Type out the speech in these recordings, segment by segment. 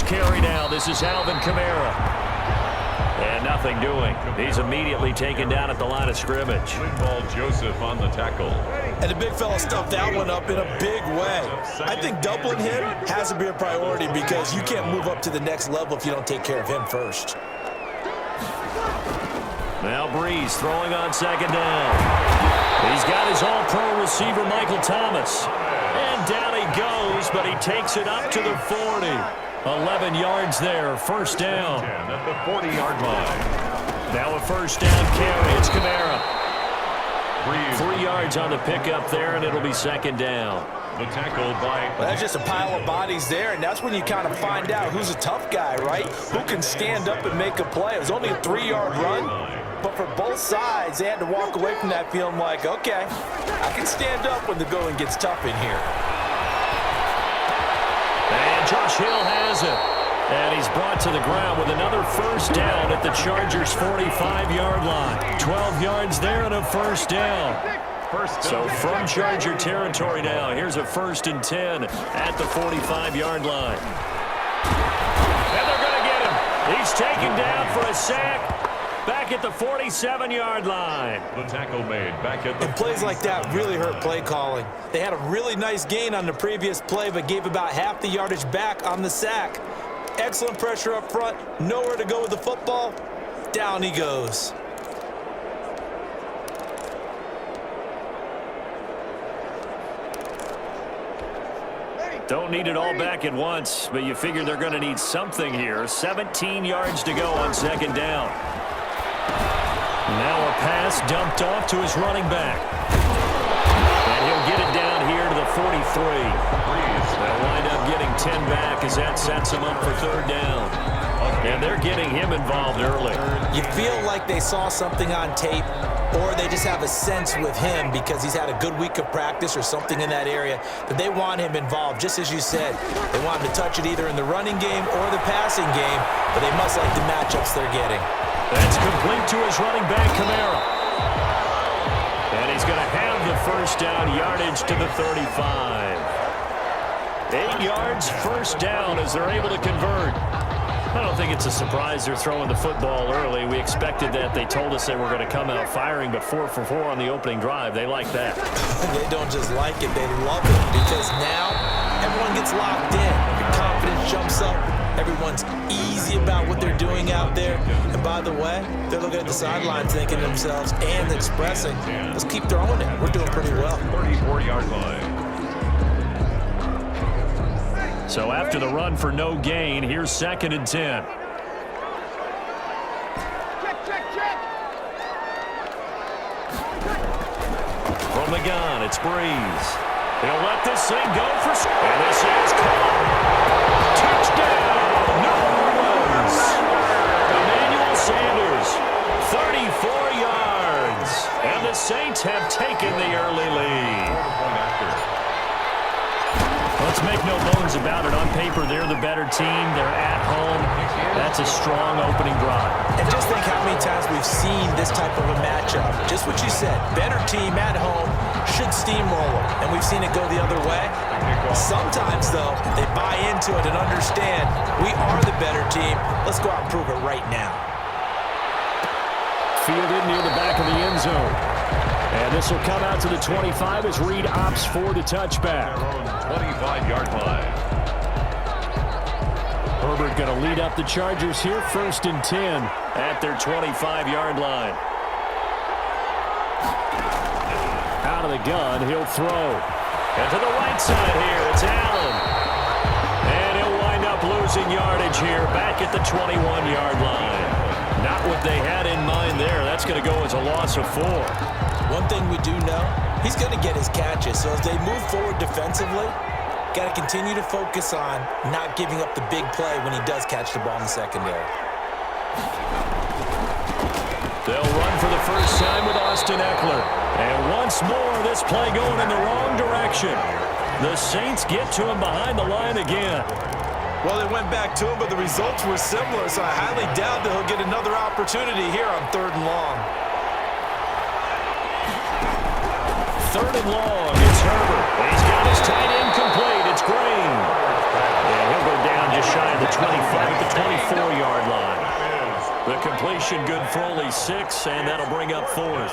carry now. This is Alvin Kamara. And nothing doing. He's immediately taken down at the line of scrimmage. Ball Joseph on the tackle. And the big fella stuffed that one up in a big way. I think doubling him has to be a priority because you can't move up to the next level if you don't take care of him first. Now Breeze throwing on second down. He's got his all-pro receiver, Michael Thomas. And down he goes, but he takes it up to the 40. 11 yards there, first down. At the 40-yard line. Now a first down carry. It's Kamara. 3 yards on the pickup there, and it'll be second down. The tackle by... Well, that's just a pile of bodies there, and that's when you kind of find out who's a tough guy, right? Who can stand up and make a play. It was only a 3-yard run, but for both sides, they had to walk away from that feeling like, okay, I can stand up when the going gets tough in here. And Josh Hill has it. And he's brought to the ground with another first down at the Chargers' 45-yard line. 12 yards there and a first down. So from Charger territory now, here's a 1st and 10 at the 45-yard line. And they're going to get him. He's taken down for a sack. Back at the 47-yard line. The tackle made back at the... And plays like that really hurt play calling. They had a really nice gain on the previous play, but gave about half the yardage back on the sack. Excellent pressure up front. Nowhere to go with the football. Down he goes. Don't need it all back at once, but you figure they're going to need something here. 17 yards to go on second down. Now a pass dumped off to his running back. And he'll get it down here to the 43. They'll wind up getting 10 back as that sets him up for third down. And they're getting him involved early. You feel like they saw something on tape, or they just have a sense with him because he's had a good week of practice or something in that area that they want him involved. Just as you said, they want him to touch it either in the running game or the passing game, but they must like the matchups they're getting. That's complete to his running back, Kamara. And he's going to have the first down yardage to the 35. 8 yards, first down as they're able to convert. I don't think it's a surprise they're throwing the football early. We expected that. They told us they were going to come out firing, but 4 for 4 on the opening drive. They like that. They don't just like it, they love it, because now everyone gets locked in. Your confidence jumps up. Everyone's easy about what they're doing out there. And by the way, they're looking at the sidelines thinking to themselves and expressing, let's keep throwing it. We're doing pretty well. 34-yard line. So after the run for no gain, here's 2nd and 10. From the gun, it's Breeze. He'll let this thing go for... And this is caught. Touchdown, New Orleans. Emmanuel Sanders, 34 yards. And the Saints have taken the early lead. Let's make no bones about it. On paper, they're the better team. They're at home. That's a strong opening drive. And just think how many times we've seen this type of a matchup. Just what you said. Better team at home should steamroll them. And we've seen it go the other way. Sometimes, though, they buy into it and understand we are the better team. Let's go out and prove it right now. Fielded near the back of the end zone. And this will come out to the 25 as Reed opts for the touchback. 25-yard line. Herbert going to lead up the Chargers here, 1st and 10 at their 25-yard line. Out of the gun, he'll throw. And to the right side here, it's Allen. And he'll wind up losing yardage here back at the 21-yard line. Not what they had in mind there. That's going to go as a loss of 4. One thing we do know, he's going to get his catches. So as they move forward defensively, got to continue to focus on not giving up the big play when he does catch the ball in the secondary. They'll run for the first time with Austin Eckler. And once more, this play going in the wrong direction. The Saints get to him behind the line again. Well, they went back to him, but the results were similar, so I highly doubt that he'll get another opportunity here on 3rd and long. 3rd and long, it's Herbert. He's got his tight end complete. It's Green. And he'll go down just just shy of the 25 at the 24-yard line. The completion good for only 6, and that'll bring up 4th.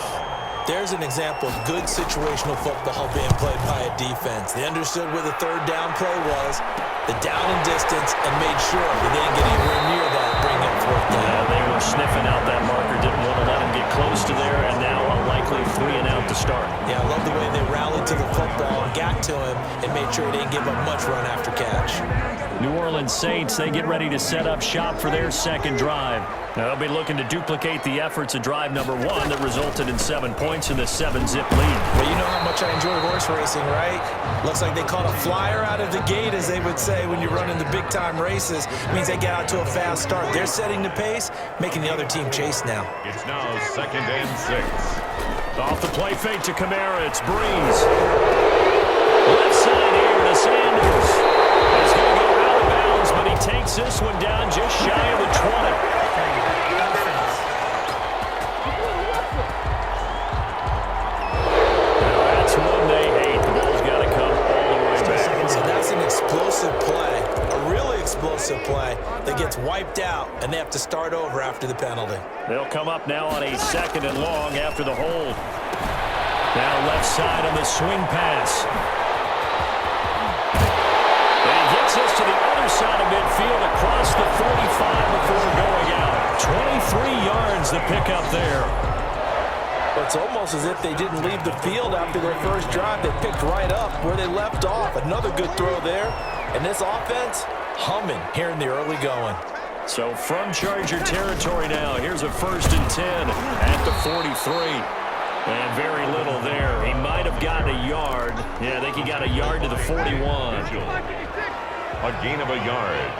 There's an example of good situational football being played by a defense. They understood where the third down play was, the down and distance, and made sure they didn't get anywhere near that, bring up 4th down. Yeah, they were sniffing out that marker, didn't want to let him get close to there, and now a likely 3 and out to start. Yeah, I love the way they rallied to the football and got to him and made sure he didn't give up much run after catch. New Orleans Saints, they get ready to set up shop for their second drive. Now, they'll be looking to duplicate the efforts of drive number 1 that resulted in 7 points in the 7-zip lead. Well, you know how much I enjoy horse racing, right? Looks like they caught a flyer out of the gate, as they would say when you're running the big-time races. It means they get out to a fast start. They're setting the pace, making the other team chase now. It's now 2nd and 6. Off the play fake to Kamara, it's Breeze. Left side here to Sanders. He's going to go out of bounds, but he takes this one down just shy of the 20. Play that gets wiped out, and they have to start over after the penalty. They'll come up now on a 2nd and long after the hold. Now left side on the swing pass. And he gets us to the other side of midfield across the 45 before going out. 23 yards the pickup there. It's almost as if they didn't leave the field after their first drive. They picked right up where they left off. Another good throw there. And this offense, humming here in the early going. So from Charger territory now, here's a 1st and 10 at the 43. And very little there. He might have gotten a yard. Yeah, I think he got a yard to the 41. A gain of a yard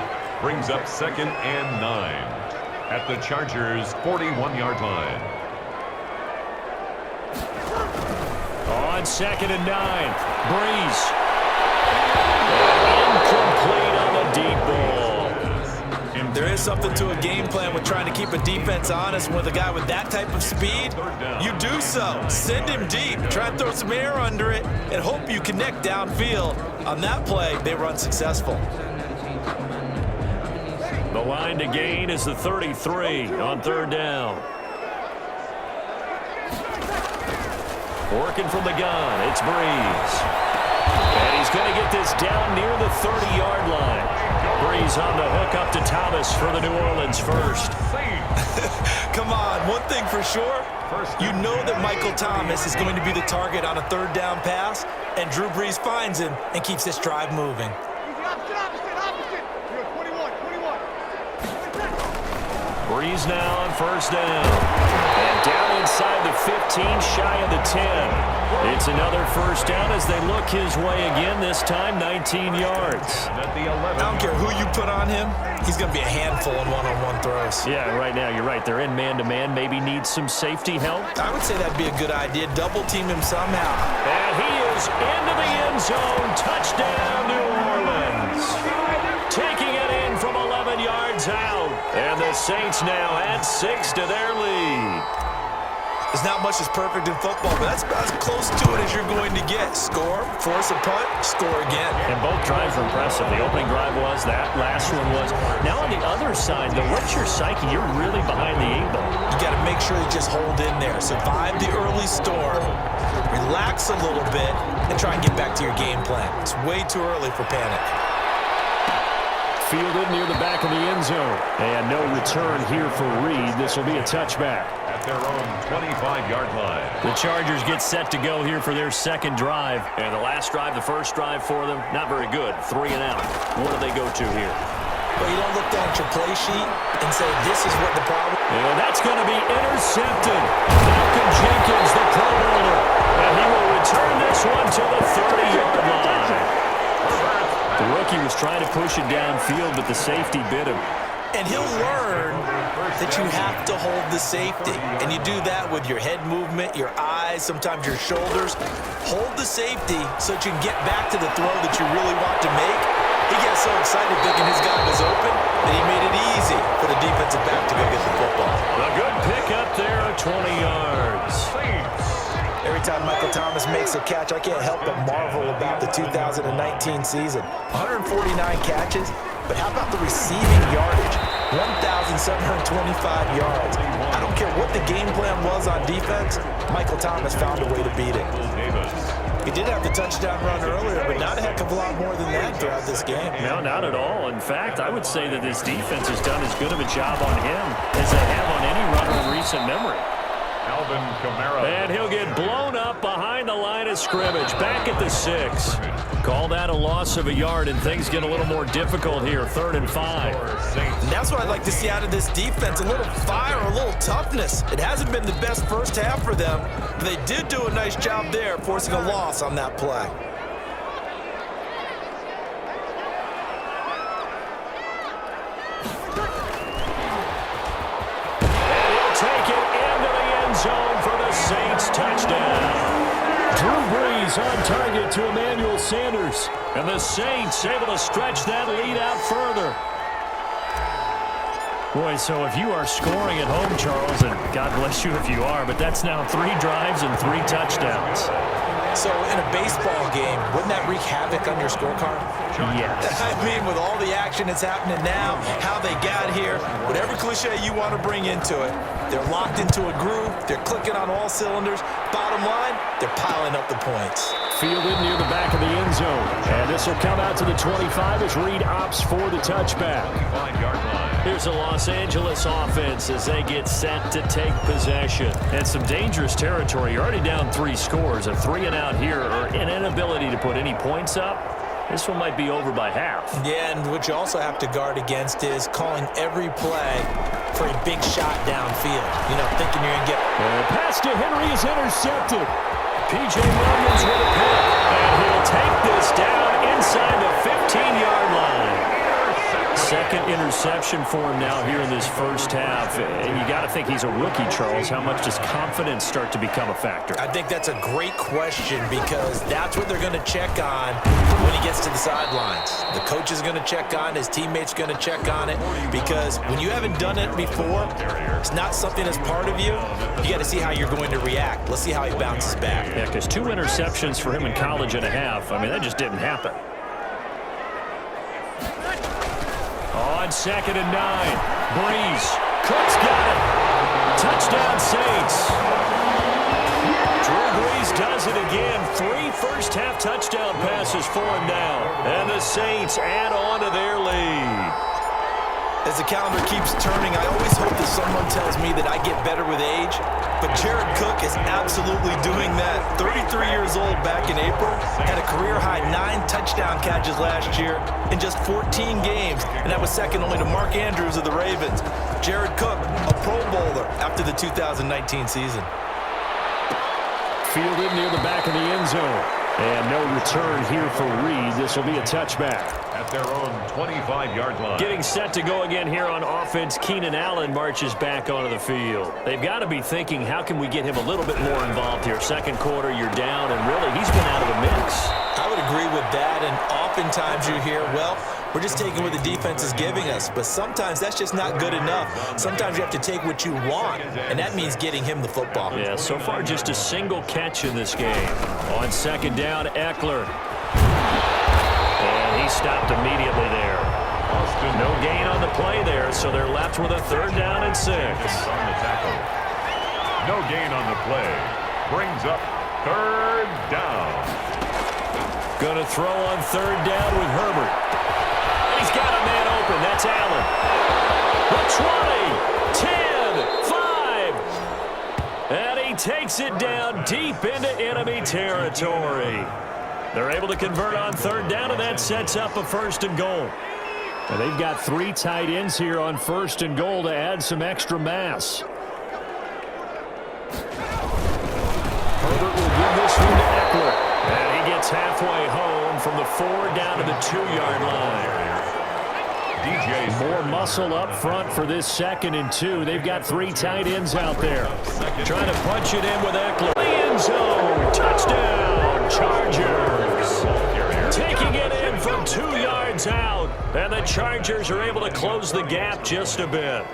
brings up 2nd and 9 at the Chargers' 41-yard line. On 2nd and 9, Breeze. Incomplete on the deep ball. There is something to a game plan with trying to keep a defense honest. With a guy with that type of speed, you do so. Send him deep. Try and throw some air under it and hope you connect downfield. On that play, they were unsuccessful. The line to gain is the 33 on 3rd down. Working from the gun, it's Breeze. And he's going to get this down near the 30-yard line. Breeze on the hook up to Thomas for the New Orleans first. Come on, one thing for sure, you know that Michael Thomas is going to be the target on a 3rd down pass, and Drew Brees finds him and keeps this drive moving. Breeze now on 1st down. And down inside the 15, shy of the 10. It's another 1st down as they look his way again, this time 19 yards. I don't care who you put on him, he's going to be a handful in one-on-one throws. Yeah, right now, you're right. They're in man-to-man. Maybe need some safety help. I would say that'd be a good idea. Double team him somehow. And he is into the end zone. Touchdown, New Orleans. Taking it in from 11 yards out. And the Saints now add 6 to their lead. There's not much that's perfect in football, but that's about as close to it as you're going to get. Score, force a punt, score again. And both drives were impressive. The opening drive was, that last one was. Now on the other side, though, what's your psyche? You're really behind the 8 ball. You got to make sure you just hold in there. Survive the early storm, relax a little bit, and try and get back to your game plan. It's way too early for panic. Fielded near the back of the end zone. And no return here for Reed. This will be a touchback. At their own 25-yard line. The Chargers get set to go here for their second drive. And the last drive, the first drive for them, not very good. 3 and out. What do they go to here? Well, you don't look down at your play sheet and say, this is what the problem is. And that's going to be intercepted. Malcolm Jenkins, the Pro Bowler. And he will return this one to the 30-yard line. The rookie was trying to push it downfield, but the safety bit him. And he'll learn that you have to hold the safety. And you do that with your head movement, your eyes, sometimes your shoulders. Hold the safety so that you can get back to the throw that you really want to make. He got so excited thinking his guy was open that he made it easy for the defensive back to go get the football. A good pick up there at 20 yards. Every time Michael Thomas makes a catch, I can't help but marvel about the 2019 season. 149 catches, But how about the receiving yardage? 1,725 yards. I don't care what the game plan was on defense, Michael Thomas found a way to beat it. He did have the touchdown run earlier, but not a heck of a lot more than that throughout this game. No, not at all. In fact, I would say that this defense has done as good of a job on him as they have on any runner in recent memory. Alvin Kamara. And he'll get blown up behind the line of scrimmage, back at the 6. Call that a loss of a yard, and things get a little more difficult here, 3rd and 5. And that's what I'd like to see out of this defense, a little fire, a little toughness. It hasn't been the best first half for them, but they did do a nice job there, forcing a loss on that play. And he'll take it into the end zone for the Saints touchdown. Drew Brees on target to Emmanuel Sanders. And the Saints able to stretch that lead out further. Boy, so if you are scoring at home, Charles, and God bless you if you are, but that's now 3 drives and 3 touchdowns. So in a baseball game, wouldn't that wreak havoc on your scorecard? Yes. I mean, with all the action that's happening now, how they got here, whatever cliche you want to bring into it, they're locked into a groove, they're clicking on all cylinders. Bottom line, they're piling up the points. Fielded near the back of the end zone. And this will come out to the 25 as Reed opts for the touchback. 5-yard line. Here's the Los Angeles offense as they get set to take possession. And some dangerous territory. You're already down 3 scores. A 3-and-out here, or an inability to put any points up. This one might be over by half. Yeah, and what you also have to guard against is calling every play for a big shot downfield. You know, thinking you're going to get... The pass to Henry is intercepted. P.J. Williams with a pick. And he'll take this down inside the 15-yard line. Second interception for him now here in this first half. And you got to think he's a rookie, Charles. How much does confidence start to become a factor? I think that's a great question because that's what they're going to check on when he gets to the sidelines. The coach is going to check on, his teammates going to check on it because when you haven't done it before, it's not something that's part of you. You got to see how you're going to react. Let's see how he bounces back. Yeah, because 2 interceptions for him in college and a half. I mean, that just didn't happen. On 2nd and 9, Brees. Cook's got it. Touchdown Saints. Drew Brees does it again. 3 first-half touchdown passes for him now. And the Saints add on to their lead. As the calendar keeps turning, I always hope that someone tells me that I get better with age. But Jared Cook is absolutely doing that. 33 years old back in April. Had a career-high 9 touchdown catches last year in just 14 games. And that was second only to Mark Andrews of the Ravens. Jared Cook, a Pro Bowler after the 2019 season. Fielded near the back of the end zone. And no return here for Reed. This will be a touchback. At their own 25-yard line. Getting set to go again here on offense, Keenan Allen marches back onto the field. They've got to be thinking, how can we get him a little bit more involved here? Second quarter, you're down, and really, he's been out of the mix. I would agree with that, and oftentimes you hear, well, we're just taking what the defense is giving us, but sometimes that's just not good enough. Sometimes you have to take what you want, and that means getting him the football. Yeah, so far just a single catch in this game. On 2nd down, Eckler. And he stopped immediately there. No gain on the play there, so they're left with a 3rd down and 6. No gain on the play. Brings up 3rd down. Going to throw on 3rd down with Herbert. He's got a man open. That's Allen. The 20, 10, 5. And he takes it down deep into enemy territory. They're able to convert on 3rd down, and that sets up a 1st and goal. And they've got 3 tight ends here on 1st and goal to add some extra mass. Herbert will give this one to Eckler. And he gets halfway home from the 4 down to the 2-yard line. More muscle up front for this 2nd and 2. They've got 3 tight ends out there. Trying to punch it in with Eckler. The end zone. Touchdown, Chargers. Taking it in from 2 yards out. And the Chargers are able to close the gap just a bit.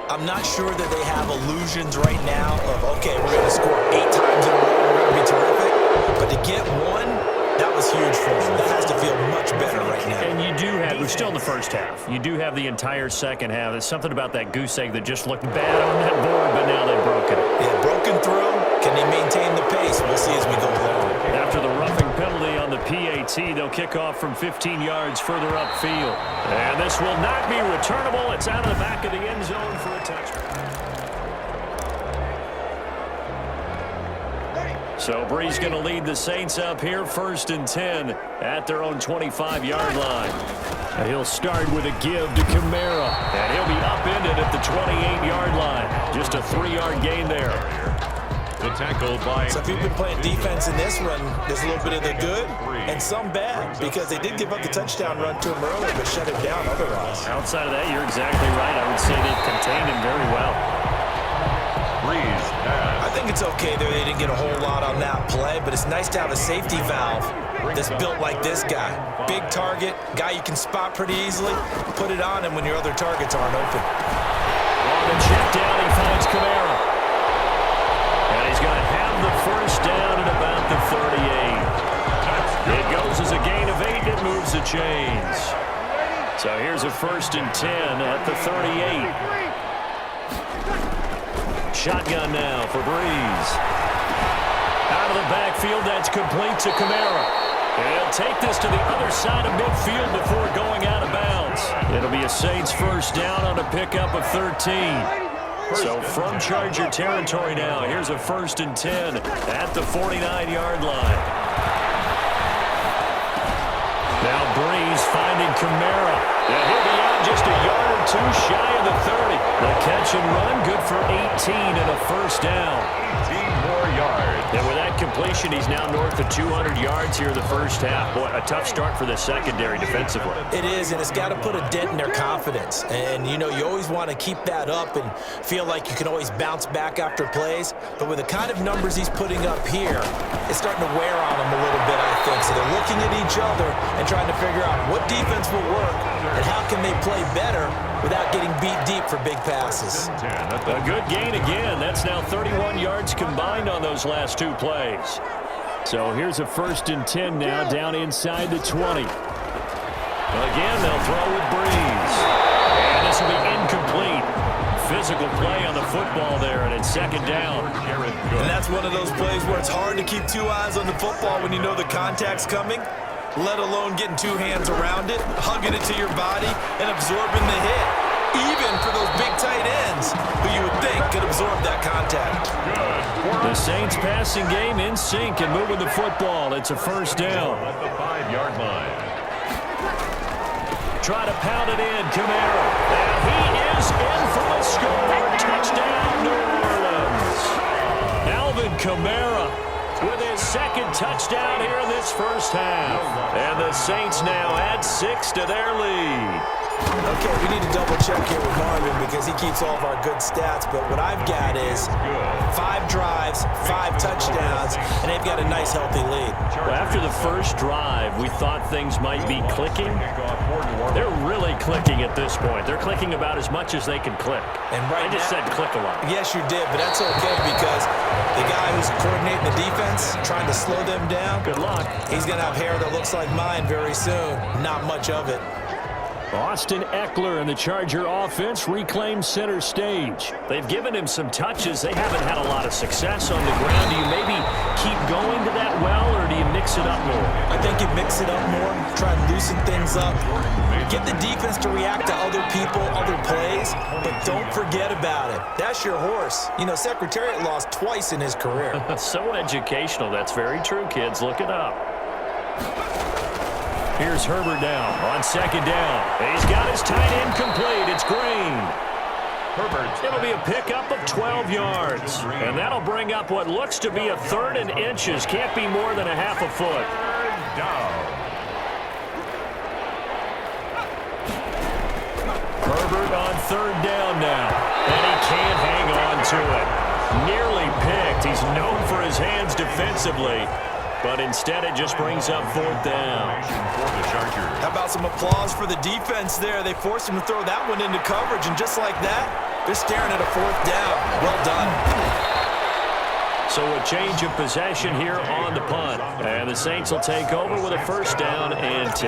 I'm not sure that they have illusions right now of, okay, we're going to score 8 times in a row, we're going to be terrific. But to get 1, that was huge for them. That has to feel much better right now. And you do have, we're still in the first half. You do have the entire second half. There's something about that goose egg that just looked bad on that board, but now they've broken it. Yeah, broken through. Can they maintain the pace? We'll see as we go along. After the roughing penalty on the PAT, they'll kick off from 15 yards further upfield. And this will not be returnable. It's out of the back of the end zone for a touchdown. So Brees going to lead the Saints up here, 1st and 10 at their own 25-yard line. And he'll start with a give to Kamara, and he'll be upended at the 28-yard line. Just a 3-yard gain there. The tackle by... So if you've been playing defense in this one, there's a little bit of the good and some bad, because they did give up the touchdown run to him early, but shut him down otherwise. Outside of that, you're exactly right. I would say they've contained him very well. Brees. I think it's okay there. They didn't get a whole lot on that play, but it's nice to have a safety valve that's built like this guy. Big target, guy you can spot pretty easily. Put it on him when your other targets aren't open. On the check down, he finds Kamara. And he's going to have the first down at about the 38. It goes as a gain of 8. It moves the chains. So here's a 1st and 10 at the 38. Shotgun now for Brees. Out of the backfield, that's complete to Kamara. And he'll take this to the other side of midfield before going out of bounds. It'll be a Saints first down on a pickup of 13. So from Charger territory now, here's a 1st and 10 at the 49-yard line. Now Brees finding Kamara. Yeah, he'll be out just a yard or two shy of the 30. The catch and run, good for 18 and a first down. 18 more yards. And with that completion, he's now north of 200 yards here in the first half. Boy, a tough start for the secondary defensively. It is, and it's got to put a dent in their confidence. And, you know, you always want to keep that up and feel like you can always bounce back after plays. But with the kind of numbers he's putting up here, it's starting to wear on them a little bit, I think. So they're looking at each other and trying to figure out what defense will work and how can they play better without getting beat deep for big passes. A good gain again. That's now 31 yards combined on those last 2 plays. So here's a 1st and 10 now down inside the 20. Again, they'll throw with Brees. And this will be incomplete. Physical play on the football there, and it's 2nd down. And that's one of those plays where it's hard to keep 2 eyes on the football when you know the contact's coming, let alone getting 2 hands around it, hugging it to your body, and absorbing the hit. Even for those big tight ends who you would think could absorb that contact. The Saints passing game in sync and moving the football. It's a first down. At the 5-yard line. Try to pound it in, Kamara. And he is in for a score. Touchdown, New Orleans. Alvin Kamara with his 2nd touchdown here in this first half. And the Saints now add 6 to their lead. Okay, we need to double check here with Marvin because he keeps all of our good stats, but what I've got is 5 drives, 5 touchdowns, and they've got a nice, healthy lead. Well, after the first drive, we thought things might be clicking. They're really clicking at this point. They're clicking about as much as they can click. And right I just said click a lot. Yes, you did, but that's okay because the guy who's coordinating the defense, trying to slow them down, Good luck. he's going to have hair that looks like mine very soon. Not much of it. Austin Eckler and the Charger offense reclaim center stage. They've given him some touches. They haven't had a lot of success on the ground. Do you maybe keep going to that well, or do you mix it up more? I think you mix it up more, try to loosen things up, get the defense to react to other people, other plays, but don't forget about it. That's your horse. You know, Secretariat lost twice in his career. So educational. That's very true, kids. Look it up. Here's Herbert down on 2nd down. He's got his tight end complete. It's Green. Herbert. It'll be a pickup of 12 yards. And that'll bring up what looks to be a 3rd and inches. Can't be more than a half a foot. Down. Herbert on 3rd down now. And he can't hang on to it. Nearly picked. He's known for his hands defensively. But instead, it just brings up 4th down. How about some applause for the defense there? They forced him to throw that one into coverage, and just like that, they're staring at a 4th down. Well done. So a change of possession here on the punt. And the Saints will take over with a 1st down and 10.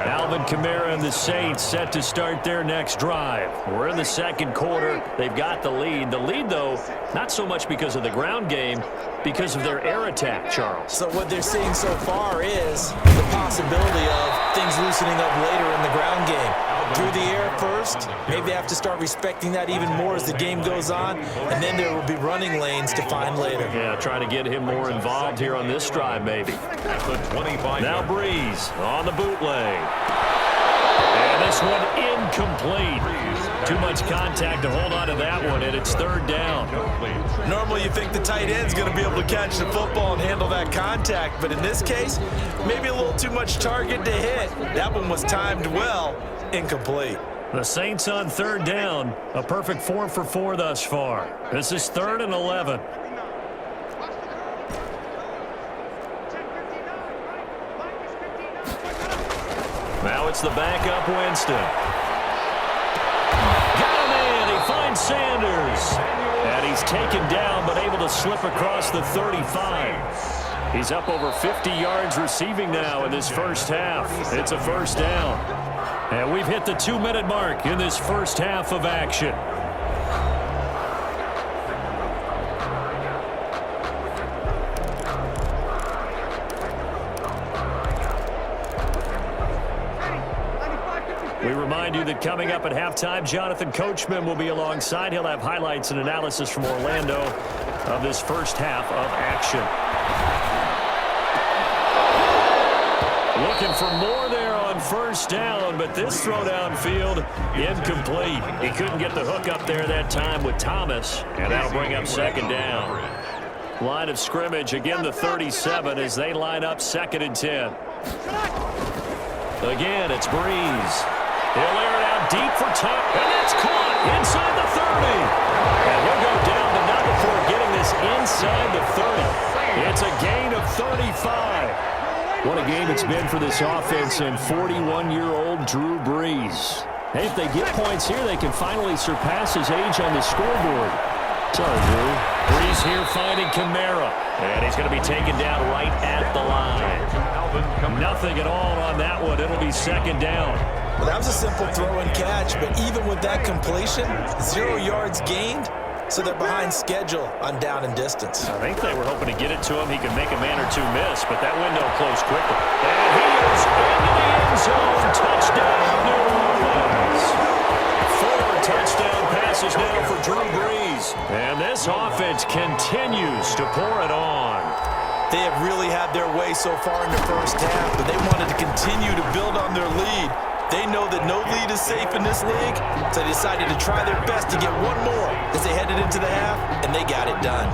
Alvin Kamara and the Saints set to start their next drive. We're in the second quarter. They've got the lead. The lead, though, not so much because of the ground game, because of their air attack, Charles. So what they're seeing so far is the possibility of things loosening up later in the ground game. Through the air first, maybe they have to start respecting that even more as the game goes on, and then there will be running lanes to find later. Yeah, trying to get him more involved here on this drive, maybe. At the 25. Now Breeze on the bootleg. And this one incomplete. Too much contact to hold on to that one, and it's third down. Normally you think the tight end's going to be able to catch the football and handle that contact, but in this case, maybe a little too much target to hit. That one was timed well, incomplete. The Saints on third down, a perfect 4 for 4 thus far. This is 3rd and 11. Now it's the backup Winston. Got him in. He finds Sanders. And he's taken down but able to slip across the 35. He's up over 50 yards receiving now in this first half. It's a first down. And we've hit the 2-minute mark in this first half of action. We remind you that coming up at halftime, Jonathan Coachman will be alongside. He'll have highlights and analysis from Orlando of this first half of action. Looking for more there on first down, but this throw downfield incomplete. He couldn't get the hook up there that time with Thomas, and that'll bring up second down. Line of scrimmage, again the 37 as they line up 2nd and 10. Again, it's Breeze. He'll air it out deep for touch, and it's caught inside the 30. And he'll go down, but not before getting this inside the 30. It's a gain of 35. What a game it's been for this offense and 41-year-old Drew Brees. Hey, if they get points here, they can finally surpass his age on the scoreboard. Sorry, Drew. Brees here finding Kamara. And he's going to be taken down right at the line. Nothing at all on that one. It'll be second down. Well, that was a simple throw and catch, but even with that completion, 0 yards gained, so they're behind schedule on down and distance. I think they were hoping to get it to him. He could make a man or two miss, but that window closed quickly. And he is into the end zone. Touchdown, New Orleans. 4 touchdown passes now for Drew Brees. And this offense continues to pour it on. They have really had their way so far in the first half, but they wanted to continue to build on their lead. They know that no lead is safe in this league, so they decided to try their best to get one more as they headed into the half, and they got it done.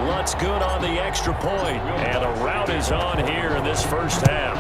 Lutz good on the extra point, and a rout is on here in this first half.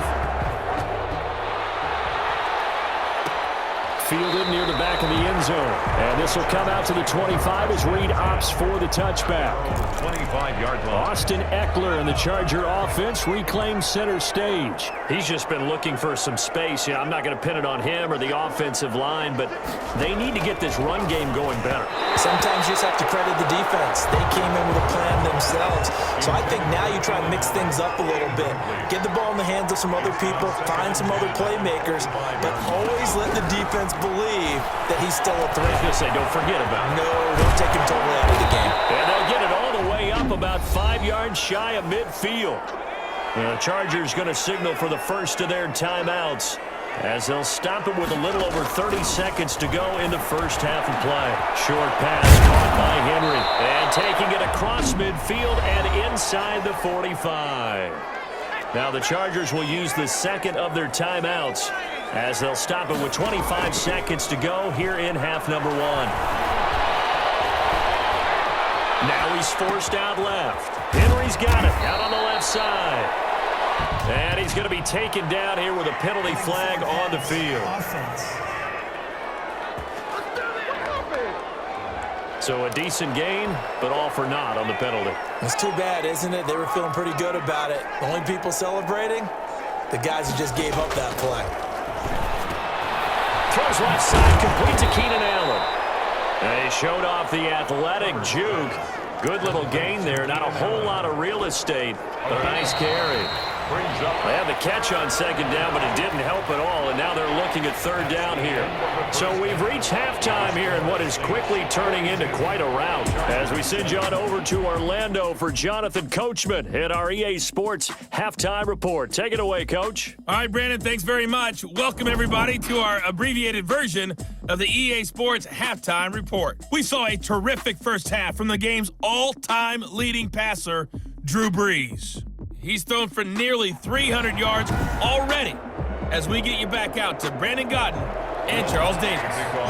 Fielded near the back of the end zone, and this will come out to the 25 as Reed opts for the touchback. 25-yard line. Austin Eckler and the Charger offense reclaim center stage. He's just been looking for some space. I'm not going to pin it on him or the offensive line, but they need to get this run game going better. Sometimes you just have to credit the defense. They came in with a plan themselves. So I think now you try to mix things up a little bit. Get the ball in the hands of some other people, find some other playmakers, but always let the defense believe that he's still a threat. I was going to say, don't forget about it. No, don't take him totally out of the game. And they'll get it all the way up about 5 yards shy of midfield. The Chargers going to signal for the first of their timeouts as they'll stop it with a little over 30 seconds to go in the first half of play. Short pass caught by Henry. And taking it across midfield and inside the 45. Now the Chargers will use the second of their timeouts as they'll stop it with 25 seconds to go here in half number 1. Now he's forced out left. Henry's got it out on the left side. And he's going to be taken down here with a penalty flag on the field. So a decent gain, but all for naught on the penalty. It's too bad, isn't it? They were feeling pretty good about it. The only people celebrating, the guys who just gave up that play. Throws left side, complete to Keenan Allen. They showed off the athletic juke. Good little gain there. Not a whole lot of real estate, but a nice carry. brings up. They had the catch on second down, but it didn't help at all, and now they're looking at third down here. So we've reached halftime here in what is quickly turning into quite a rout. As we send you on over to Orlando for Jonathan Coachman at our EA Sports Halftime Report. Take it away, Coach. All right, Brandon, thanks very much. Welcome, everybody, to our abbreviated version of the EA Sports Halftime Report. We saw a terrific first half from the game's all-time leading passer, Drew Brees. He's thrown for nearly 300 yards already as we get you back out to Brandon Godden and Charles Davis.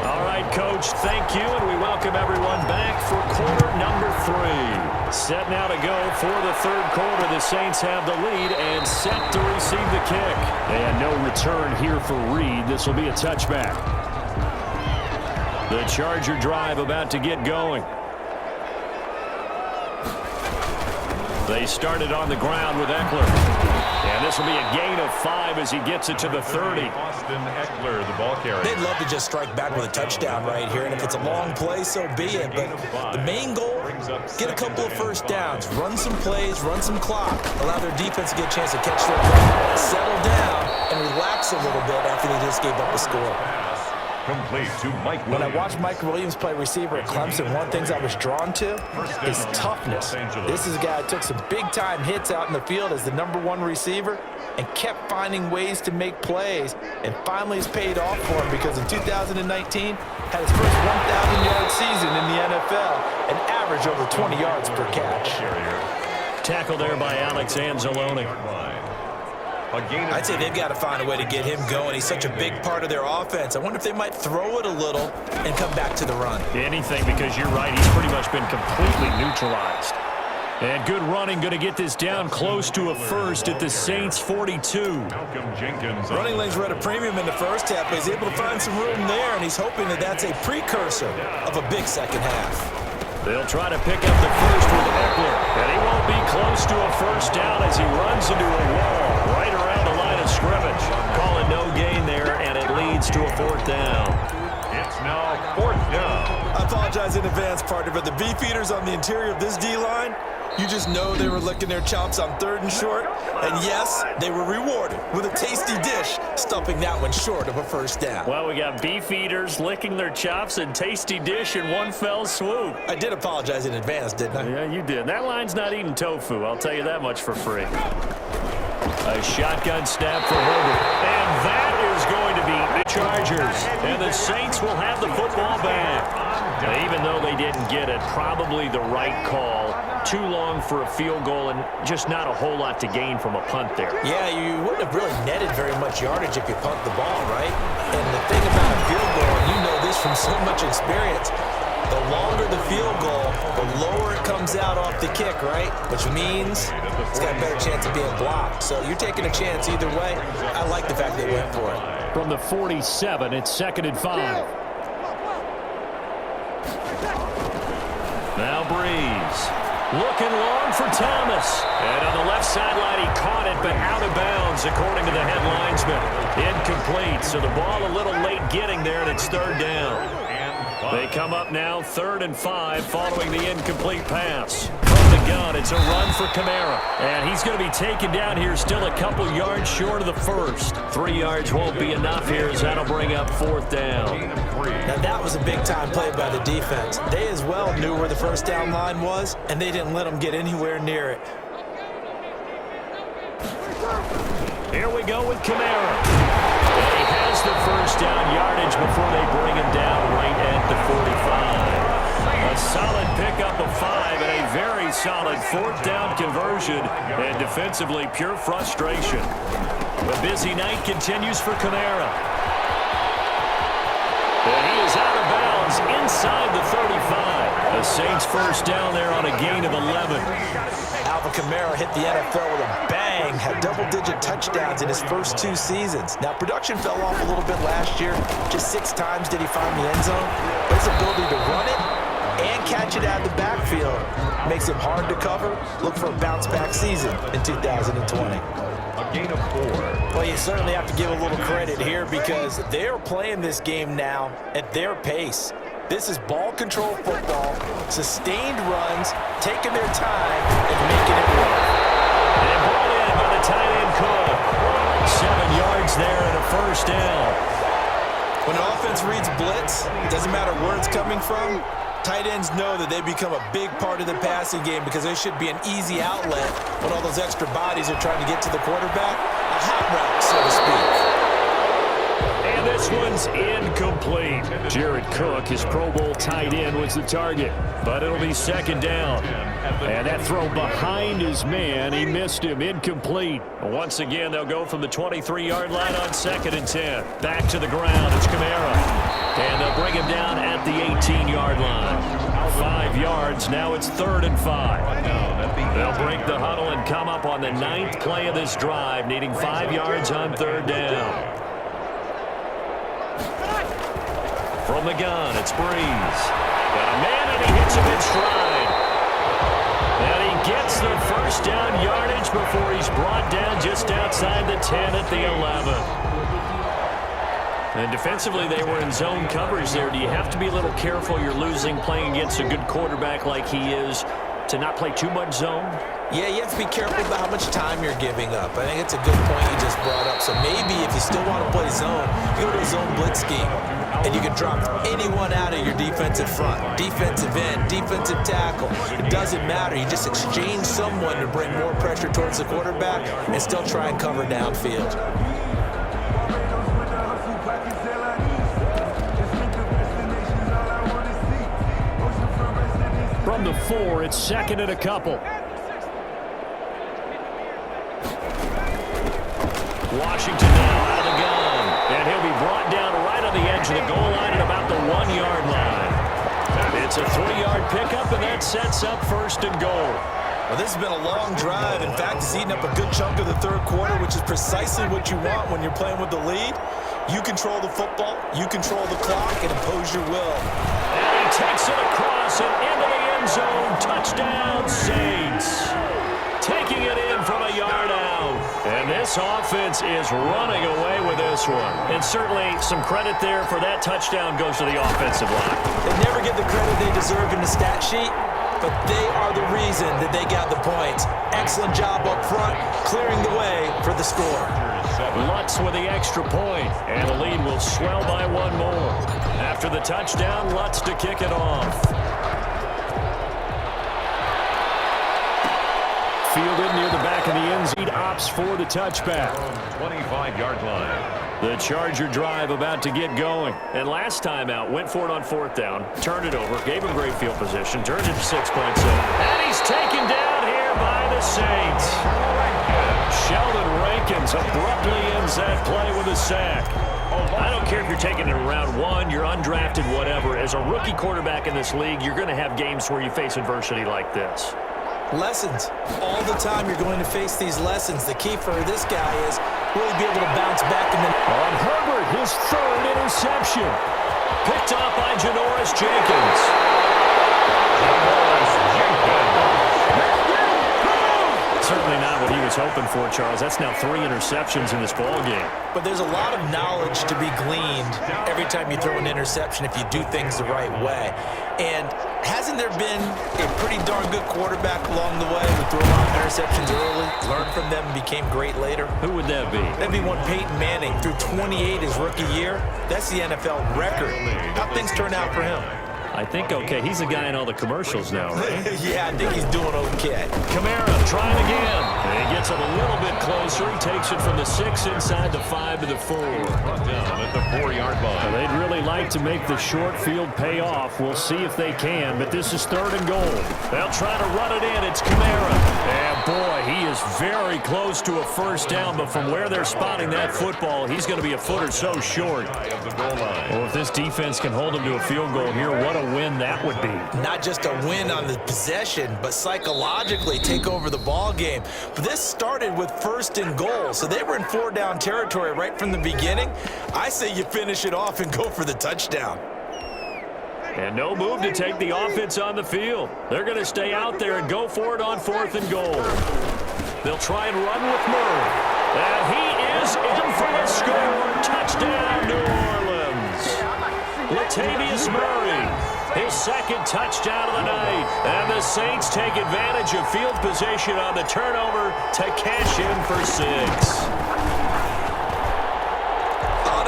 All right, Coach, thank you, and we welcome everyone back for quarter number 3. Set now to go for the third quarter. The Saints have the lead and set to receive the kick. And no return here for Reed. This will be a touchback. The Charger drive about to get going. They started on the ground with Eckler. And this will be a gain of 5 as he gets it to the 30. Austin Eckler, the ball carrier. They'd love to just strike back with a touchdown right here, and if it's a long play, so be it. But the main goal, get a couple of first downs, run some plays, run some clock, allow their defense to get a chance to catch their breath, settle down, and relax a little bit after they just gave up a score. Complete to Mike Williams. When I watched Mike Williams play receiver at Clemson, one of the things I was drawn to is toughness. This is a guy who took some big-time hits out in the field as the #1 receiver and kept finding ways to make plays, and finally it's paid off for him because in 2019 had his first 1,000-yard season in the NFL and averaged over 20 yards per catch. Tackle there by Alex Anzalone. I'd say they've got to find a way to get him going. He's such a big part of their offense. I wonder if they might throw it a little and come back to the run. Anything, because you're right, he's pretty much been completely neutralized. And good running, going to get this down close to a first at the Saints 42. Running lanes were at a premium in the first half, but he's able to find some room there, and he's hoping that that's a precursor of a big second half. They'll try to pick up the first with Eckler, and he won't be close to a first down as he runs into a wall right around the line of scrimmage. Calling no gain there, and it leads to a fourth down. It's now fourth down. I apologize in advance, partner, but the beefeaters on the interior of this D-line, you just know they were licking their chops on 3rd and short. And yes, they were rewarded with a tasty dish, stuffing that one short of a first down. Well, we got beef eaters licking their chops and tasty dish in one fell swoop. I did apologize in advance, didn't I? Yeah, you did. That line's not eating tofu, I'll tell you that much for free. A shotgun snap for Herbert. And that is going to be the Chargers. And the Saints will have the football back. Even though they didn't get it, probably the right call. Too long for a field goal and just not a whole lot to gain from a punt there. Yeah, you wouldn't have really netted very much yardage if you punt the ball, right? And the thing about a field goal, and you know this from so much experience, the longer the field goal, the lower it comes out off the kick, right? Which means it's got a better chance of being blocked. So you're taking a chance either way. I like the fact they went for it. From the 47, it's 2nd and 5. Now Breeze. Looking long for Thomas. And on the left sideline, he caught it, but out of bounds, according to the head linesman. Incomplete, so the ball a little late getting there, and it's 3rd down. They come up now 3rd and 5 following the incomplete pass. From the gun, it's a run for Kamara. And he's going to be taken down here still a couple yards short of the first. 3 yards won't be enough here as that'll bring up 4th down. Now that was a big-time play by the defense. They as well knew where the first down line was, and they didn't let them get anywhere near it. Here we go with Kamara. And he has the first down yardage before they bring him down right at the 45. A solid pickup of 5 and a very solid 4th down conversion. And defensively, pure frustration. The busy night continues for Kamara. And he is out of bounds inside the 35. The Saints first down there on a gain of 11. Alvin Kamara hit the NFL with a bang, had double-digit touchdowns in his first 2 seasons. Now, production fell off a little bit last year. Just 6 times did he find the end zone. But his ability to run it and catch it out of the backfield makes him hard to cover. Look for a bounce-back season in 2020. A gain of 4. Well, you certainly have to give a little credit here because they're playing this game now at their pace. This is ball control football, sustained runs, taking their time, and making it work. And brought in by the tight end yards there and a first down. When an offense reads blitz, it doesn't matter where it's coming from, tight ends know that they become a big part of the passing game because they should be an easy outlet when all those extra bodies are trying to get to the quarterback. A hot route, so to speak. And this one's incomplete. Jared Cook, his Pro Bowl tight end, was the target. But it'll be second down. And that throw behind his man, he missed him. Incomplete. Once again, they'll go from the 23-yard line on 2nd and 10. Back to the ground. It's Kamara. And they'll bring him down at the 18-yard line. 5 yards. Now it's 3rd and 5. They'll break the huddle and come up on the 9th play of this drive, needing 5 yards on 3rd down. From the gun, it's Breeze. Got a man, and he hits him in stride. And he gets the first down yardage before he's brought down just outside the 10 at the 11. And defensively, they were in zone coverage there. Do you have to be a little careful? You're losing playing against a good quarterback like he is to not play too much zone? Yeah, you have to be careful about how much time you're giving up. I think it's a good point you just brought up. So maybe if you still want to play zone, you go to a zone blitz scheme. And you can drop anyone out of your defensive front, defensive end, defensive tackle. It doesn't matter. You just exchange someone to bring more pressure towards the quarterback and still try and cover downfield. From the 4, it's 2nd and a couple. Washington now out of the gun. And he'll be brought down right on the edge of the goal line at about the 1-yard line. It's a 3-yard pickup, and that sets up 1st and goal. Well, this has been a long drive. In fact, it's eaten up a good chunk of the 3rd quarter, which is precisely what you want when you're playing with the lead. You control the football, you control the clock, and impose your will. And he takes it across and into the end zone. Touchdown, Saints. Taking it in from a yard out. And this offense is running away with this one. And certainly some credit there for that touchdown goes to the offensive line. They never get the credit they deserve in the stat sheet, but they are the reason that they got the points. Excellent job up front, clearing the way for the score. Lutz with the extra point, and the lead will swell by 1 more. After the touchdown, Lutz to kick it off. Fielded near the back of the end zone, opts for the touchback. 25-yard line. The Charger drive about to get going. And last time out, went for it on 4th down, turned it over, gave him great field position, turned it to 6 points in. And he's taken down here by the Saints. Sheldon Rankins abruptly ends that play with a sack. I don't care if you're taking it in round 1, you're undrafted, whatever. As a rookie quarterback in this league, you're going to have games where you face adversity like this. Lessons. All the time you're going to face these lessons. The key for this guy is really be able to bounce back. On Herbert, his 3rd interception. Picked off by Janoris Jenkins. Certainly not what he was hoping for, Charles. That's now 3 interceptions in this ball game. But there's a lot of knowledge to be gleaned every time you throw an interception if you do things the right way. And hasn't there been a pretty darn good quarterback along the way who threw a lot of interceptions early, learned from them, and became great later? Who would that be? That'd be one Peyton Manning. Threw 28 his rookie year. That's the NFL record. How things turn out for him? I think okay. He's the guy in all the commercials now, right? Yeah, I think he's doing okay. Kamara trying again. And he gets it a little bit closer. He takes it from the 6 inside the 5 to the 4. Down at the 4-yard line. They'd really like to make the short field pay off. We'll see if they can, but this is 3rd and goal. They'll try to run it in. It's Kamara. And boy, he is very close to a first down, but from where they're spotting that football, he's going to be a foot or so short. Well, if this defense can hold him to a field goal here, what a win that would be. Not just a win on the possession, but psychologically take over the ball game. But this started with 1st and goal, so they were in 4-down territory right from the beginning. I say you finish it off and go for the touchdown. And no move to take the offense on the field. They're going to stay out there and go for it on 4th and goal. They'll try and run with Murray. And he is in for the score. Touchdown, New Orleans. Latavius Murray, his 2nd touchdown of the night. And the Saints take advantage of field position on the turnover to cash in for 6.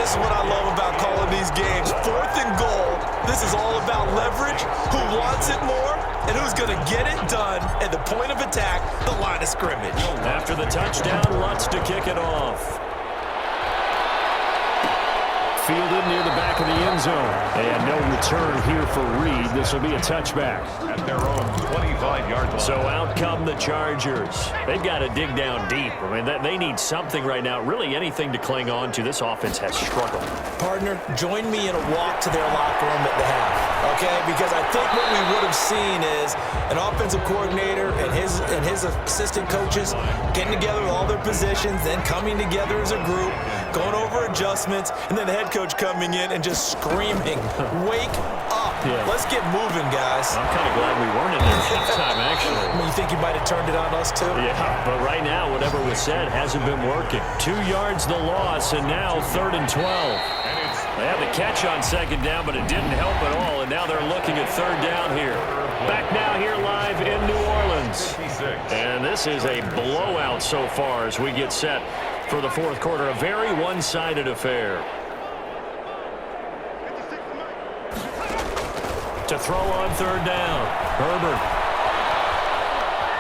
This is what I love about calling these games. 4th and goal. This is all about leverage, who wants it more, and who's going to get it done at the point of attack, the line of scrimmage. After the touchdown, Lutz to kick it off. Fielded near the back of the end zone. And no return here for Reed. This will be a touchback. At their own 25-yard line. So out come the Chargers. They've got to dig down deep. I mean, they need something right now. Really anything to cling on to. This offense has struggled. Partner, join me in a walk to their locker room at the half, okay? Because I think what we would have seen is an offensive coordinator and his assistant coaches getting together with all their positions, then coming together as a group, going over adjustments, and then the head coach coming in and just screaming, wake up. Yeah. Let's get moving, guys. I'm kind of glad we weren't in there halftime, actually. I mean, you think you might have turned it on us, too? Yeah, but right now, whatever was said hasn't been working. 2 yards the loss, and now 3rd and 12. They had the catch on 2nd down, but it didn't help at all, and now they're looking at 3rd down here. Back now here live in New Orleans. And this is a blowout so far as we get set for the 4th quarter. A very one-sided affair. To throw on 3rd down. Herbert.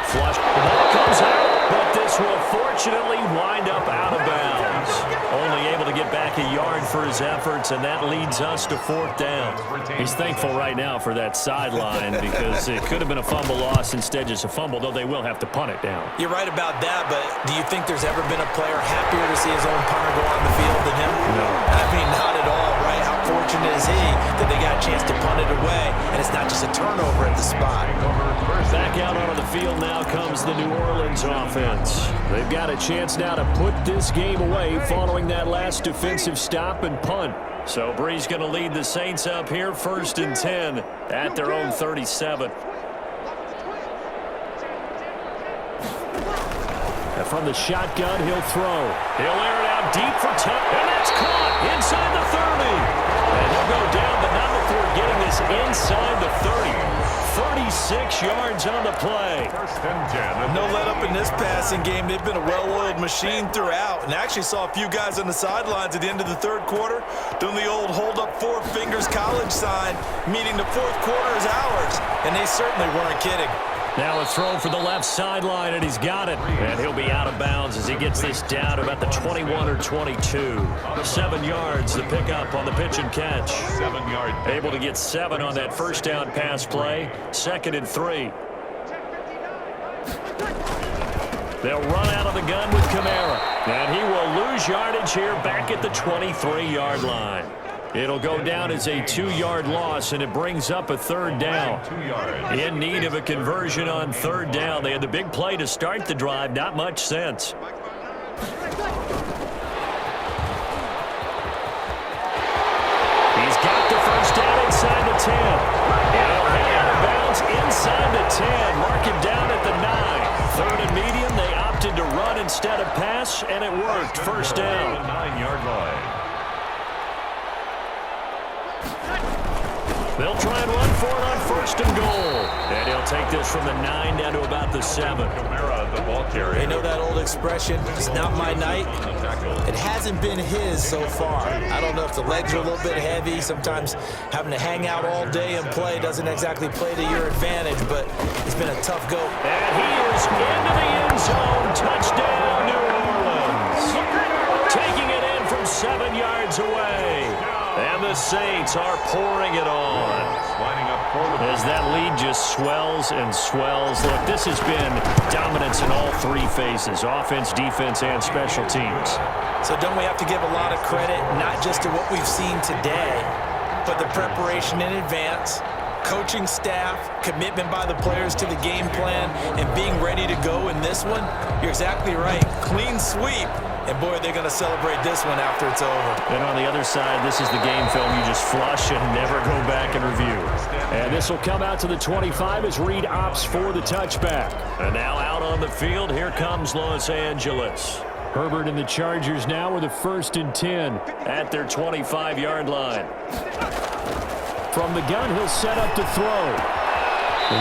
Flush. The ball comes out, but this will fortunately wind up out of bounds. Only able to get back a yard for his efforts, and that leads us to 4th down. He's thankful right now for that sideline because it could have been a fumble loss, instead just a fumble, though they will have to punt it down. You're right about that, but do you think there's ever been a player happier to see his own punter go on the field than him? No. I mean, not at all, right? How fortunate is he that they got a chance to punt it away, and it's not just a turnover at the spot. Back out onto the field now comes the New Orleans offense. They've got a chance now to put this game away following that last defensive stop and punt. So Bree's going to lead the Saints up here, 1st and 10 at their own 37. And from the shotgun, he'll throw. He'll air it out deep for touch, and that's caught inside the 30. And he'll go down, but not before getting this inside the 30. 36 yards on the play. 1st and 10. No let up in this passing game. They've been a well-oiled machine throughout, and actually saw a few guys on the sidelines at the end of the 3rd quarter doing the old hold up 4 fingers college sign, meaning the 4th quarter is ours, and they certainly weren't kidding. Now a throw for the left sideline, and he's got it. And he'll be out of bounds as he gets this down about the 21 or 22. 7 yards, the pickup on the pitch and catch. 7 yard. Able to get 7 on that 1st down pass play. 2nd and 3. They'll run out of the gun with Kamara. And he will lose yardage here back at the 23-yard line. It'll go down as a 2-yard loss, and it brings up a 3rd down. 2 yards. In need of a conversion on 3rd down. They had the big play to start the drive. Not much sense. He's got the 1st down inside the 10. He'll head out of bounds inside the 10. Mark him down at the 9. 3rd and medium. They opted to run instead of pass, and it worked. 1st down. 9-yard line. They'll try and run for it on 1st and goal. And he'll take this from the 9 down to about the 7. Kamara, the ball carrier. They know that old expression, it's not my night. It hasn't been his so far. I don't know if the legs are a little bit heavy. Sometimes having to hang out all day and play doesn't exactly play to your advantage, but it's been a tough go. And he is into the end zone. Touchdown, New Orleans. Taking it in from 7 yards away. And the Saints are pouring it on. As that lead just swells and swells. Look, this has been dominance in all 3 phases, offense, defense, and special teams. So don't we have to give a lot of credit, not just to what we've seen today, but the preparation in advance, coaching staff, commitment by the players to the game plan, and being ready to go in this one? You're exactly right. Clean sweep. And, boy, they're going to celebrate this one after it's over. And on the other side, this is the game film you just flush and never go back and review. And this will come out to the 25 as Reed opts for the touchback. And now out on the field, here comes Los Angeles. Herbert and the Chargers now with a 1st and 10 at their 25-yard line. From the gun, he'll set up to throw.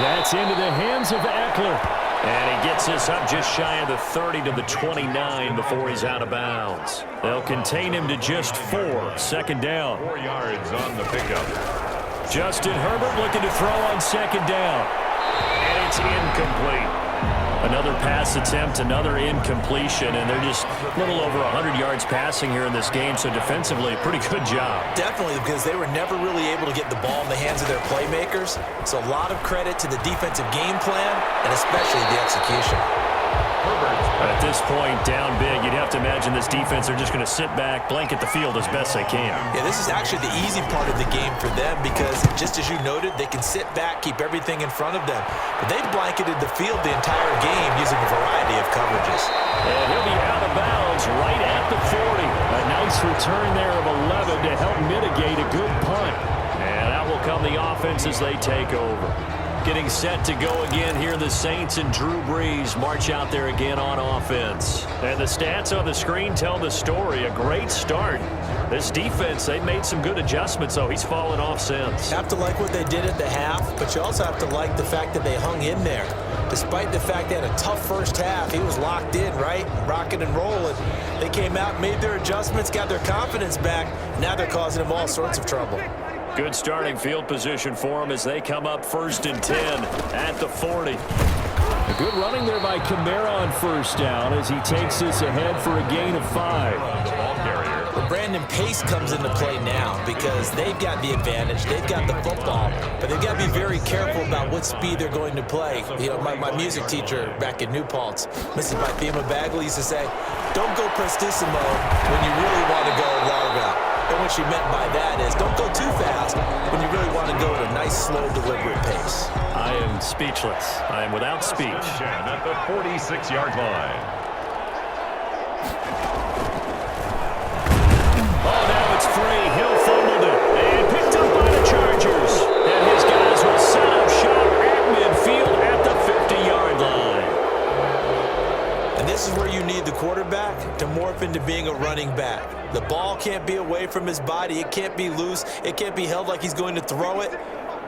That's into the hands of Eckler. And he gets this up just shy of the 30 to the 29 before he's out of bounds. They'll contain him to just 4. Second down. 4 yards on the pickup. Justin Herbert looking to throw on second down. And it's incomplete. Another pass attempt, another incompletion, and they're just a little over 100 yards passing here in this game, so defensively, pretty good job. Definitely, because they were never really able to get the ball in the hands of their playmakers. So a lot of credit to the defensive game plan and especially the execution. At this point, down big, you'd have to imagine this defense, they're just going to sit back, blanket the field as best they can. Yeah, this is actually the easy part of the game for them because, just as you noted, they can sit back, keep everything in front of them. But they've blanketed the field the entire game using a variety of coverages. And he'll be out of bounds right at the 40. A nice return there of 11 to help mitigate a good punt. And out will come the offense as they take over. Getting set to go again here, the Saints and Drew Brees march out there again on offense. And the stats on the screen tell the story. A great start. This defense, they've made some good adjustments, so he's fallen off since. You have to like what they did at the half, but you also have to like the fact that they hung in there. Despite the fact they had a tough first half, he was locked in, right? Rocking and rolling. They came out, made their adjustments, got their confidence back. Now they're causing him all sorts of trouble. Good starting field position for them as they come up 1st and 10 at the 40. A good running there by Kamara on first down as he takes this ahead for a gain of 5. Well, Brandon Pace comes into play now because they've got the advantage. They've got the football, but they've got to be very careful about what speed they're going to play. You know, my music teacher back in New Paltz, Mrs. Bythema Bagley, used to say, don't go prestissimo when you really want to go long out. And what she meant by that is don't go too fast when you really want to go at a nice, slow, deliberate pace. I am speechless. I am without speech. At the 46-yard line. Oh, now it's free. Hill fumbled it and picked up by the Chargers. And his guys will set up shop at midfield at the 50-yard line. And this is where you need the quarterback to morph into being a running back. The ball can't be away from his body. It can't be loose. It can't be held like he's going to throw it.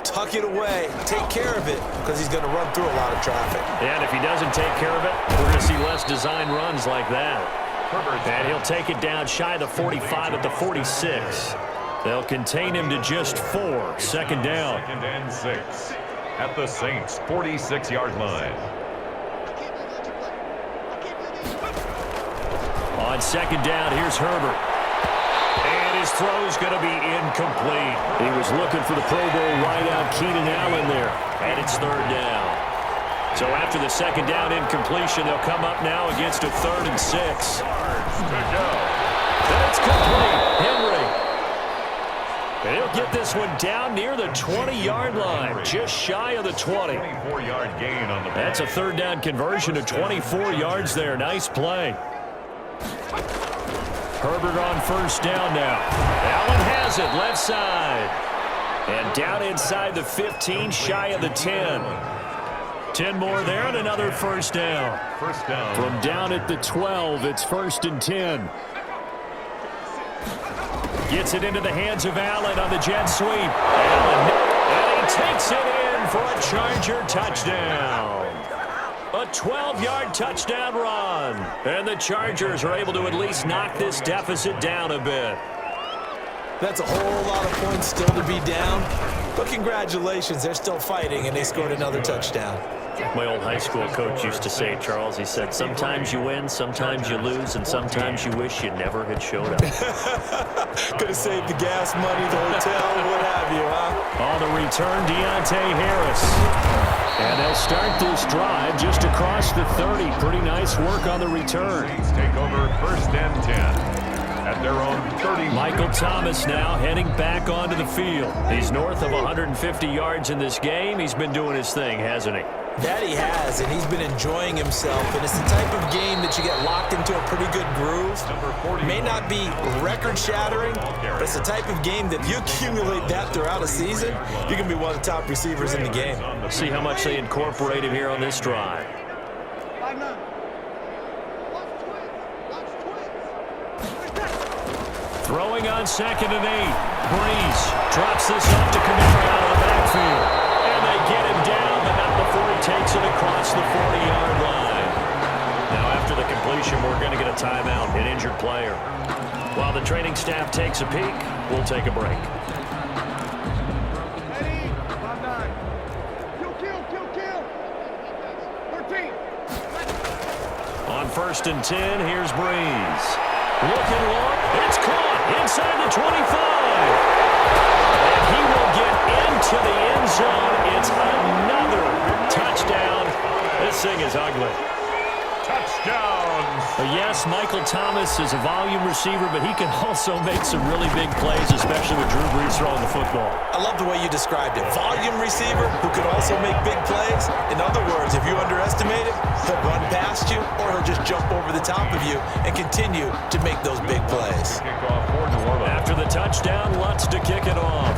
Tuck it away. Take care of it because he's going to run through a lot of traffic. And if he doesn't take care of it, we're going to see less design runs like that. And he'll take it down shy of the 45 at the 46. They'll contain him to just 4. Second down. 2nd and 6 at the Saints' 46-yard line. On second down, here's Herbert. And his throw's going to be incomplete. He was looking for the Pro Bowl wideout Keenan Allen there. And it's 3rd down. So after the second down incompletion, they'll come up now against a 3rd and 6. And it's complete. Henry. And he'll get this one down near the 20-yard line, just shy of the 20. 24-yard gain on the play. That's a 3rd down conversion to 24 yards there. Nice play. Herbert on first down now. Allen has it, left side. And down inside the 15, shy of the 10. 10 more there and another first down. First down. From down at the 12, it's 1st and 10. Gets it into the hands of Allen on the jet sweep. Allen, and he takes it in for a Charger touchdown. A 12-yard touchdown run. And the Chargers are able to at least knock this deficit down a bit. That's a whole lot of points still to be down. But congratulations, they're still fighting, and they scored another touchdown. My old high school coach used to say, Charles, he said, sometimes you win, sometimes you lose, and sometimes you wish you never had showed up. Could have saved the gas money, the hotel, what have you, huh? On the return, Deontay Harris. And they'll start this drive just across the 30. Pretty nice work on the return. Saints take over 1st and 10. At their own 30. Michael Thomas now heading back onto the field. He's north of 150 yards in this game. He's been doing his thing, hasn't he? That he has, and he's been enjoying himself. And it's the type of game that you get locked into a pretty good groove. May not be record-shattering, but it's the type of game that if you accumulate that throughout a season, you can be one of the top receivers in the game. See how much they incorporate him here on this drive. Throwing on 2nd and 8. Brees drops this off to Kamara out of the backfield. And they get him down, but not before he takes it across the 40-yard line. Now, after the completion, we're going to get a timeout, an injured player. While the training staff takes a peek, we'll take a break. Ready? 5-9. Kill. 13. On 1st and 10, here's Breeze. Looking long. It's caught inside the 25. And he will get into the end zone. It's another touchdown. This thing is ugly. Touchdowns. Yes, Michael Thomas is a volume receiver, but he can also make some really big plays, especially with Drew Brees throwing the football. I love the way you described it. Volume receiver who can also make big plays. In other words, if you underestimate him, he'll run past you or he'll just jump over the top of you and continue to make those big plays. Kickoff for New Orleans. After the touchdown, Lutz to kick it off.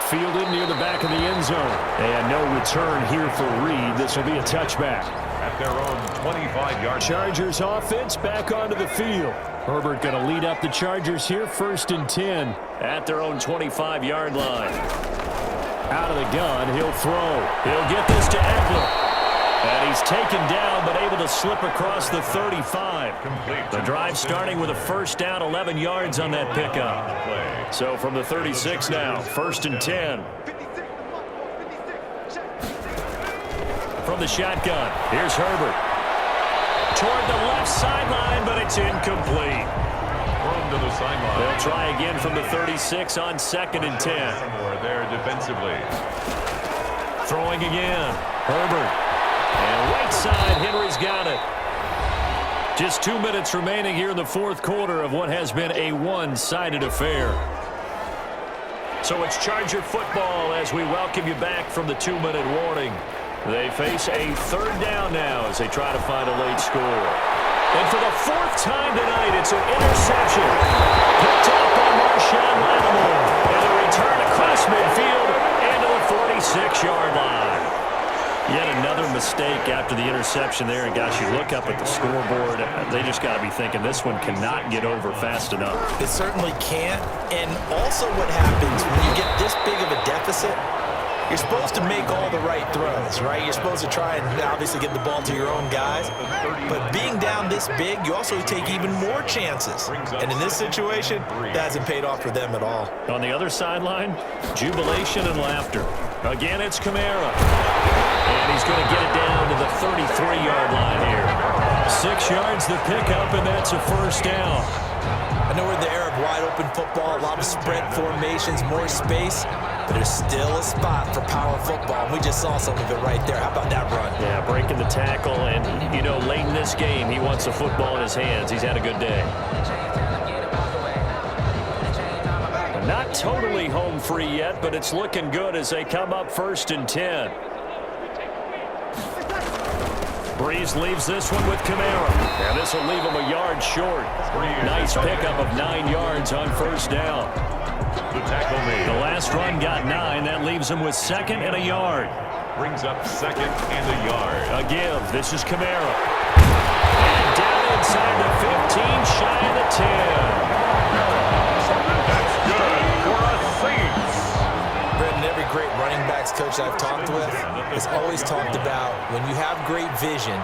Fielded near the back of the end zone. And no return here for Reed. This will be a touchback. At their own 25-yard. Chargers offense back onto the field. Herbert going to lead up the Chargers here, 1st and 10 at their own 25-yard line. Out of the gun, he'll throw. He'll get this to Eckler. And he's taken down, but able to slip across the 35. Complete. The drive starting with a 1st down, 11 yards on that pickup. So from the 36 now, 1st and 10. From the shotgun, here's Herbert. Toward the left sideline, but it's incomplete. Thrown to the sideline. They'll try again from the 36 on 2nd and 10. Somewhere there defensively. Throwing again, Herbert. And right side, Henry's got it. Just 2 minutes remaining here in the 4th quarter of what has been a one-sided affair. So it's Charger football as we welcome you back from the 2-minute warning. They face a 3rd down now as they try to find a late score. And for the 4th time tonight, it's an interception. Picked up on Marshawn Lattimore. And a return across midfield into the 46-yard line. Yet another mistake after the interception there. And, gosh, you look up at the scoreboard. They just got to be thinking this one cannot get over fast enough. It certainly can't. And also what happens when you get this big of a deficit, you're supposed to make all the right throws, right? You're supposed to try and obviously get the ball to your own guys. But being down this big, you also take even more chances. And in this situation, that hasn't paid off for them at all. On the other sideline, jubilation and laughter. Again, it's Kamara. And he's going to get it down to the 33-yard line here. 6 yards the pickup, and that's a 1st down. I know we're in the era of wide-open football, a lot of spread formations, more space, but there's still a spot for power football. We just saw some of it right there. How about that run? Yeah, breaking the tackle, and, you know, late in this game, he wants the football in his hands. He's had a good day. Not totally home free yet, but it's looking good as they come up 1st and 10. Breeze leaves this one with Kamara. And this will leave him a yard short. Nice pickup of 9 yards on 1st down. The tackle made. The last run got 9. That leaves him with 2nd and a yard. Brings up 2nd and a yard. A give. This is Kamara. And down inside the 15, shy of the 10. That's good for a Saints. Brendan, every great running backs coach I've talked with has always talked about when you have great vision,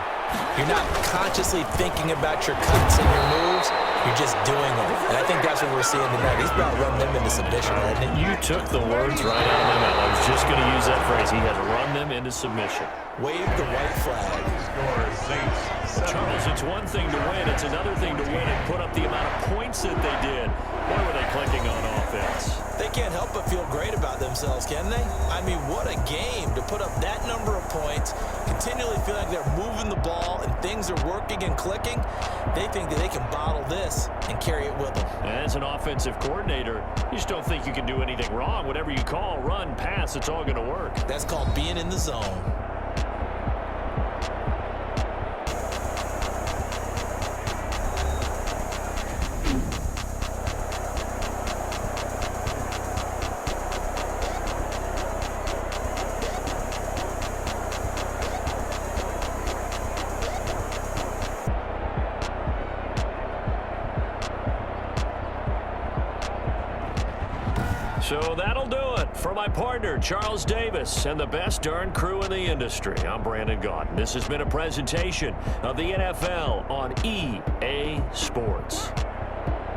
you're not consciously thinking about your cuts and your moves, you're just doing them. And I think that's what we're seeing tonight. He's about to run them into submission, hasn't he? You took the words right out of my mouth. I was just going to use that phrase. He had to run them into submission. Wave the white flag. Score Saints. Charles, it's one thing to win. It's another thing to win and put up the amount of points that they did. Boy, were they clicking on offense. They can't help but feel great about themselves, can they? I mean, what a game to put up that number of points, continually feel like they're moving the ball and things are working and clicking. They think that they can bottle this and carry it with them. As an offensive coordinator, you just don't think you can do anything wrong. Whatever you call, run, pass, it's all going to work. That's called being in the zone. So that'll do it For my partner, Charles Davis, and the best darn crew in the industry, I'm Brandon Gaudin. This has been a presentation of the NFL on EA Sports.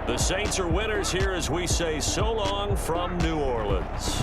The Saints are winners here as we say so long from New Orleans.